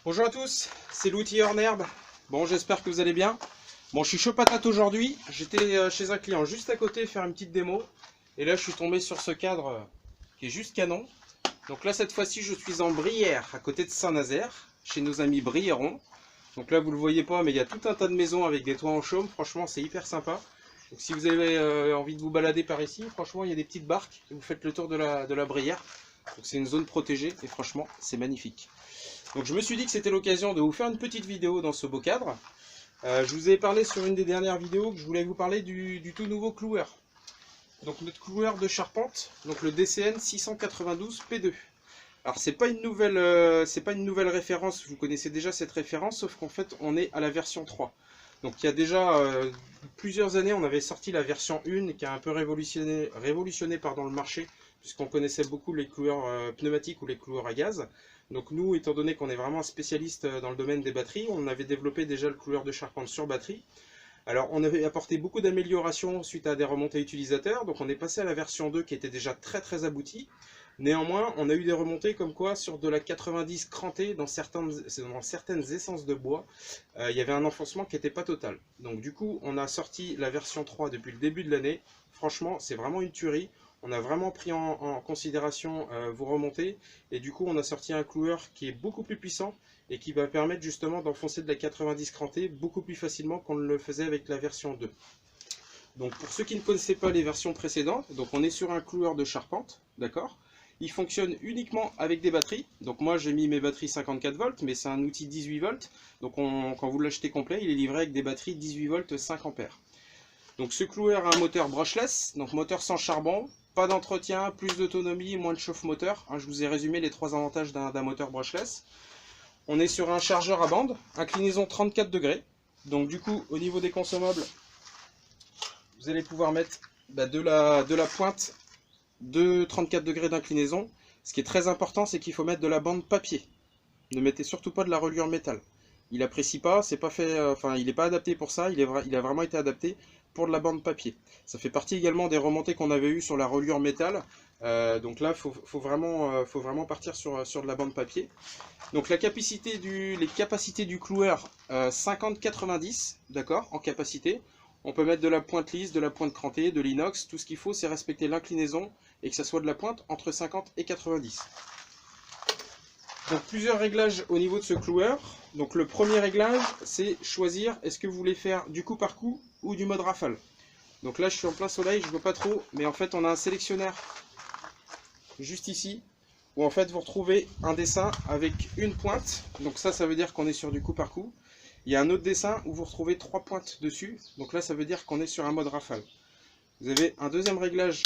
Bonjour à tous, c'est l'outilleur Nerb. Bon, j'espère que vous allez bien. Bon, je suis chaud patate aujourd'hui. J'étais chez un client juste à côté faire une petite démo. Et là, je suis tombé sur ce cadre qui est juste canon. Donc là, cette fois-ci, je suis en Brière, à côté de Saint-Nazaire, chez nos amis Brieron. Donc là, vous le voyez pas, mais il y a tout un tas de maisons avec des toits en chaume. Franchement, c'est hyper sympa. Donc si vous avez envie de vous balader par ici, franchement, il y a des petites barques. Et vous faites le tour de la Brière. Donc c'est une zone protégée et franchement, c'est magnifique. Donc je me suis dit que c'était l'occasion de vous faire une petite vidéo dans ce beau cadre. Je vous ai parlé sur une des dernières vidéos que je voulais vous parler du tout nouveau cloueur. Donc notre cloueur de charpente, donc le DCN 692 P2. Alors c'est pas une nouvelle référence, vous connaissez déjà cette référence, sauf qu'en fait on est à la version 3. Donc il y a déjà plusieurs années on avait sorti la version 1 qui a un peu révolutionné le marché, puisqu'on connaissait beaucoup les cloueurs pneumatiques ou les cloueurs à gaz. Donc nous, étant donné qu'on est vraiment un spécialiste dans le domaine des batteries, on avait développé déjà le cloueur de charpente sur batterie. Alors on avait apporté beaucoup d'améliorations suite à des remontées utilisateurs, donc on est passé à la version 2 qui était déjà très aboutie. Néanmoins, on a eu des remontées comme quoi sur de la 90 crantée dans certaines essences de bois, il y avait un enfoncement qui n'était pas total. Donc du coup, on a sorti la version 3 depuis le début de l'année. Franchement, c'est vraiment une tuerie. On a vraiment pris en considération vos remontées et du coup on a sorti un cloueur qui est beaucoup plus puissant et qui va permettre justement d'enfoncer de la 90 crantée beaucoup plus facilement qu'on ne le faisait avec la version 2. Donc pour ceux qui ne connaissaient pas les versions précédentes, donc on est sur un cloueur de charpente, d'accord. Il fonctionne uniquement avec des batteries. Donc moi j'ai mis mes batteries 54 volts, mais c'est un outil 18 volts. Donc quand vous l'achetez complet, il est livré avec des batteries 18 volts 5 ampères. Donc ce cloueur a un moteur brushless, donc moteur sans charbon, pas d'entretien, plus d'autonomie, moins de chauffe moteur. Je vous ai résumé les trois avantages d'un moteur brushless. On est sur un chargeur à bande, inclinaison 34 degrés. Donc du coup, au niveau des consommables, vous allez pouvoir mettre de la pointe de 34 degrés d'inclinaison. Ce qui est très important, c'est qu'il faut mettre de la bande papier. Ne mettez surtout pas de la reliure métal. Il apprécie pas, c'est pas fait, il n'est pas adapté pour ça, il a vraiment été adapté pour de la bande papier. Ça fait partie également des remontées qu'on avait eues sur la reliure métal. Donc là, faut vraiment partir sur de la bande papier. Donc les capacités du cloueur, 50-90, d'accord, en capacité. On peut mettre de la pointe lisse, de la pointe crantée, de l'inox. Tout ce qu'il faut, c'est respecter l'inclinaison et que ça soit de la pointe entre 50 et 90. Donc plusieurs réglages au niveau de ce cloueur. Donc le premier réglage, c'est choisir est-ce que vous voulez faire du coup par coup ou du mode rafale. Donc là je suis en plein soleil, je ne vois pas trop, mais en fait on a un sélectionneur juste ici, où en fait vous retrouvez un dessin avec une pointe. Donc ça veut dire qu'on est sur du coup par coup. Il y a un autre dessin où vous retrouvez 3 pointes dessus. Donc là ça veut dire qu'on est sur un mode rafale. Vous avez un deuxième réglage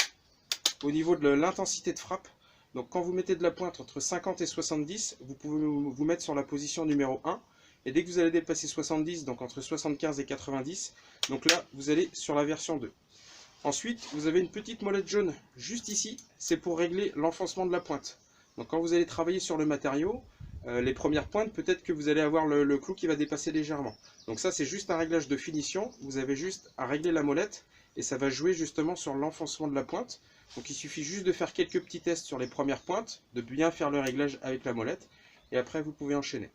au niveau de l'intensité de frappe. Donc quand vous mettez de la pointe entre 50 et 70, vous pouvez vous mettre sur la position numéro 1. Et dès que vous allez dépasser 70, donc entre 75 et 90, donc là vous allez sur la version 2. Ensuite, vous avez une petite molette jaune juste ici, c'est pour régler l'enfoncement de la pointe. Donc quand vous allez travailler sur le matériau, les premières pointes, peut-être que vous allez avoir le clou qui va dépasser légèrement. Donc ça c'est juste un réglage de finition, vous avez juste à régler la molette et ça va jouer justement sur l'enfoncement de la pointe. Donc il suffit juste de faire quelques petits tests sur les premières pointes, de bien faire le réglage avec la molette, et après vous pouvez enchaîner.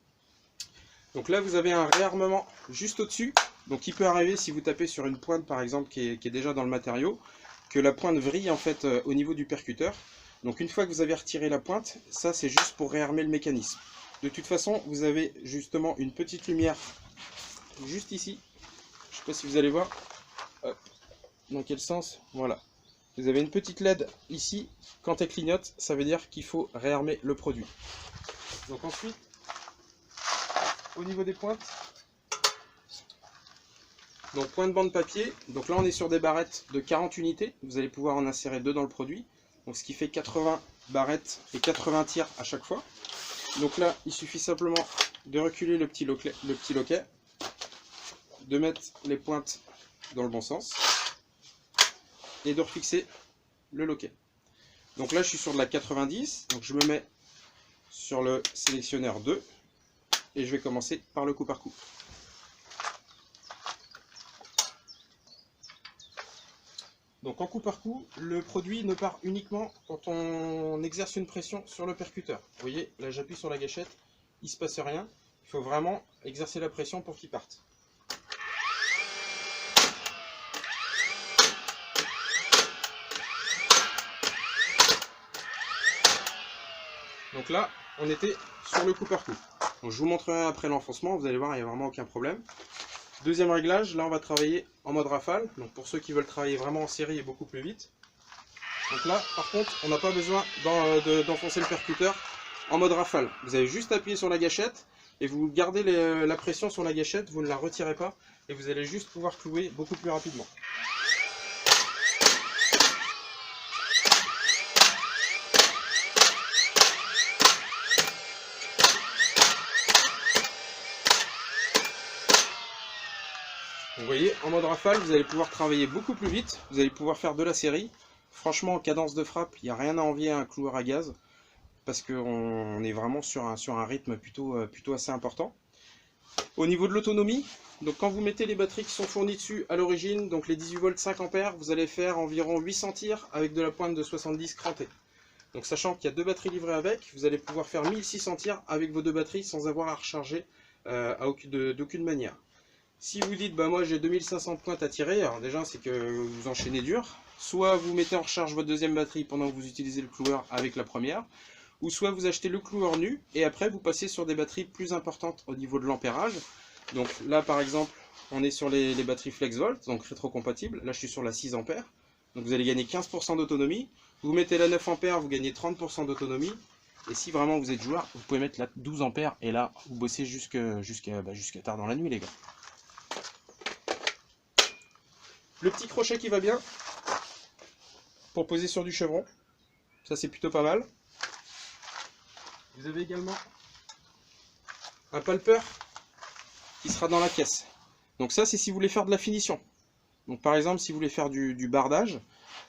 Donc là vous avez un réarmement juste au-dessus, donc il peut arriver si vous tapez sur une pointe par exemple qui est déjà dans le matériau, que la pointe vrille en fait au niveau du percuteur. Donc une fois que vous avez retiré la pointe, ça c'est juste pour réarmer le mécanisme. De toute façon vous avez justement une petite lumière juste ici, je ne sais pas si vous allez voir, hop, dans quel sens, voilà. Vous avez une petite LED ici, quand elle clignote, ça veut dire qu'il faut réarmer le produit. Donc ensuite, au niveau des pointes, donc point de bande papier, donc là on est sur des barrettes de 40 unités, vous allez pouvoir en insérer 2 dans le produit, donc ce qui fait 80 barrettes et 80 tirs à chaque fois. Donc là, il suffit simplement de reculer le petit loquet, de mettre les pointes dans le bon sens, et de refixer le loquet. Donc là je suis sur de la 90, donc je me mets sur le sélectionneur 2 et je vais commencer par le coup par coup. Donc en coup par coup, le produit ne part uniquement quand on exerce une pression sur le percuteur. Vous voyez, là j'appuie sur la gâchette, il ne se passe rien. Il faut vraiment exercer la pression pour qu'il parte. Donc là, on était sur le coup par coup. Donc je vous montrerai après l'enfoncement, vous allez voir, il n'y a vraiment aucun problème. Deuxième réglage, là on va travailler en mode rafale. Donc pour ceux qui veulent travailler vraiment en série et beaucoup plus vite. Donc là, par contre, on n'a pas besoin d'enfoncer le percuteur en mode rafale. Vous avez juste appuyé sur la gâchette et vous gardez la pression sur la gâchette, vous ne la retirez pas et vous allez juste pouvoir clouer beaucoup plus rapidement. Vous voyez, en mode rafale, vous allez pouvoir travailler beaucoup plus vite, vous allez pouvoir faire de la série. Franchement, en cadence de frappe, il n'y a rien à envier à un cloueur à gaz, parce qu'on est vraiment sur un rythme plutôt assez important. Au niveau de l'autonomie, donc quand vous mettez les batteries qui sont fournies dessus à l'origine, donc les 18 volts 5 ampères, vous allez faire environ 800 tirs avec de la pointe de 70 crantée. Donc sachant qu'il y a deux batteries livrées avec, vous allez pouvoir faire 1600 tirs avec vos deux batteries sans avoir à recharger d'aucune manière. Si vous dites, bah moi j'ai 2500 pointes à tirer, alors déjà c'est que vous enchaînez dur, soit vous mettez en recharge votre deuxième batterie pendant que vous utilisez le cloueur avec la première, ou soit vous achetez le cloueur nu, et après vous passez sur des batteries plus importantes au niveau de l'ampérage. Donc là par exemple, on est sur les batteries FlexVolt, donc rétrocompatibles, là je suis sur la 6 ampères, donc vous allez gagner 15% d'autonomie, vous mettez la 9 ampères, vous gagnez 30% d'autonomie, et si vraiment vous êtes joueur, vous pouvez mettre la 12 ampères, et là vous bossez jusqu'à tard dans la nuit les gars. Le petit crochet qui va bien pour poser sur du chevron, ça c'est plutôt pas mal. Vous avez également un palpeur qui sera dans la pièce. Donc ça c'est si vous voulez faire de la finition. Donc par exemple si vous voulez faire du bardage,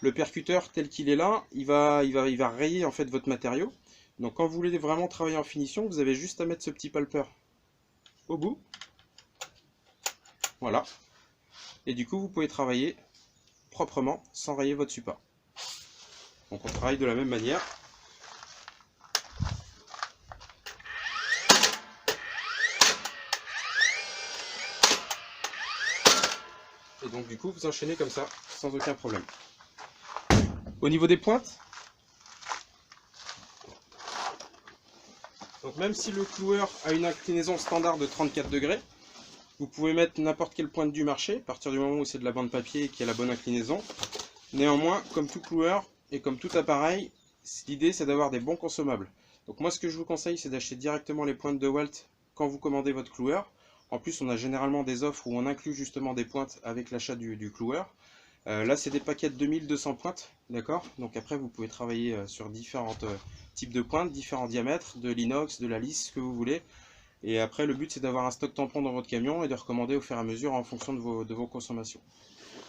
le percuteur tel qu'il est là, il va rayer en fait votre matériau. Donc quand vous voulez vraiment travailler en finition, vous avez juste à mettre ce petit palpeur au bout. Voilà. Et du coup vous pouvez travailler proprement sans rayer votre support. Donc on travaille de la même manière. Et donc du coup vous enchaînez comme ça sans aucun problème. Au niveau des pointes, donc même si le cloueur a une inclinaison standard de 34 degrés, vous pouvez mettre n'importe quelle pointe du marché, à partir du moment où c'est de la bande papier et qui a la bonne inclinaison. Néanmoins, comme tout cloueur et comme tout appareil, l'idée c'est d'avoir des bons consommables. Donc moi ce que je vous conseille c'est d'acheter directement les pointes de Walt quand vous commandez votre cloueur. En plus on a généralement des offres où on inclut justement des pointes avec l'achat du cloueur. Là c'est des paquets de 2200 pointes, d'accord. Donc après vous pouvez travailler sur différents types de pointes, différents diamètres, de l'inox, de la lisse, ce que vous voulez. Et après le but c'est d'avoir un stock tampon dans votre camion et de recommander au fur et à mesure en fonction de vos consommations.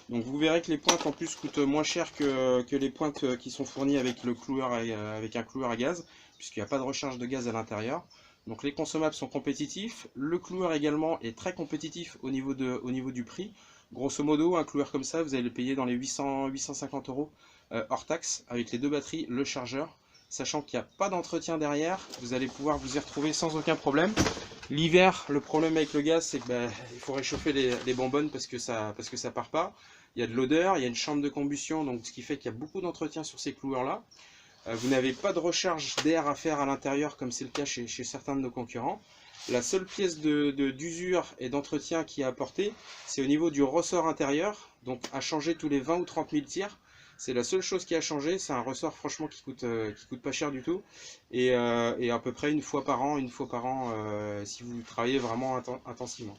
Donc vous verrez que les pointes en plus coûtent moins cher que les pointes qui sont fournies avec le cloueur avec un cloueur à gaz, puisqu'il n'y a pas de recharge de gaz à l'intérieur. Donc les consommables sont compétitifs, le cloueur également est très compétitif au niveau du prix. Grosso modo, un cloueur comme ça, vous allez le payer dans les 850 € hors taxe, avec les deux batteries, le chargeur. Sachant qu'il n'y a pas d'entretien derrière, vous allez pouvoir vous y retrouver sans aucun problème. L'hiver, le problème avec le gaz, c'est que il faut réchauffer les bonbonnes parce que ça part pas. Il y a de l'odeur, il y a une chambre de combustion, donc ce qui fait qu'il y a beaucoup d'entretien sur ces cloueurs-là. Vous n'avez pas de recharge d'air à faire à l'intérieur comme c'est le cas chez certains de nos concurrents. La seule pièce d'usure et d'entretien qui est apportée, c'est au niveau du ressort intérieur, donc à changer tous les 20 ou 30 000 tirs. C'est la seule chose qui a changé, c'est un ressort franchement qui coûte pas cher du tout. Et à peu près une fois par an si vous travaillez vraiment intensivement.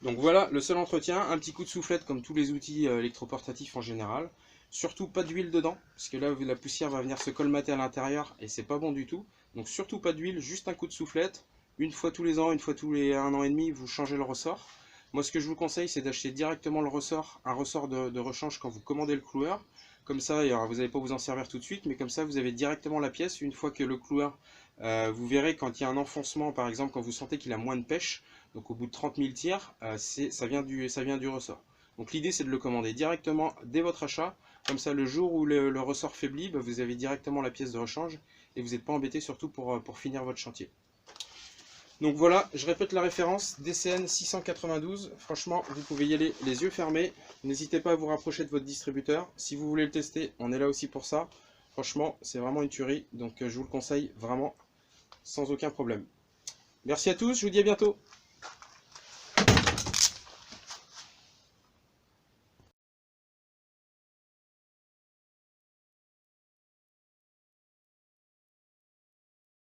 Donc voilà le seul entretien, un petit coup de soufflette comme tous les outils électroportatifs en général. Surtout pas d'huile dedans, parce que là la poussière va venir se colmater à l'intérieur et c'est pas bon du tout. Donc surtout pas d'huile, juste un coup de soufflette. Une fois tous les ans, une fois tous les 1 an et demi, vous changez le ressort. Moi ce que je vous conseille c'est d'acheter directement le ressort, un ressort de rechange quand vous commandez le cloueur. Comme ça, vous n'allez pas vous en servir tout de suite, mais comme ça vous avez directement la pièce. Une fois que le cloueur, vous verrez quand il y a un enfoncement, par exemple quand vous sentez qu'il a moins de pêche, donc au bout de 30 000 tirs, ça vient du ressort. Donc l'idée c'est de le commander directement dès votre achat. Comme ça, le jour où le ressort faiblit, vous avez directement la pièce de rechange et vous n'êtes pas embêté surtout pour finir votre chantier. Donc voilà, je répète la référence, DCN 692. Franchement, vous pouvez y aller les yeux fermés. N'hésitez pas à vous rapprocher de votre distributeur. Si vous voulez le tester, on est là aussi pour ça. Franchement, c'est vraiment une tuerie. Donc je vous le conseille vraiment sans aucun problème. Merci à tous, je vous dis à bientôt.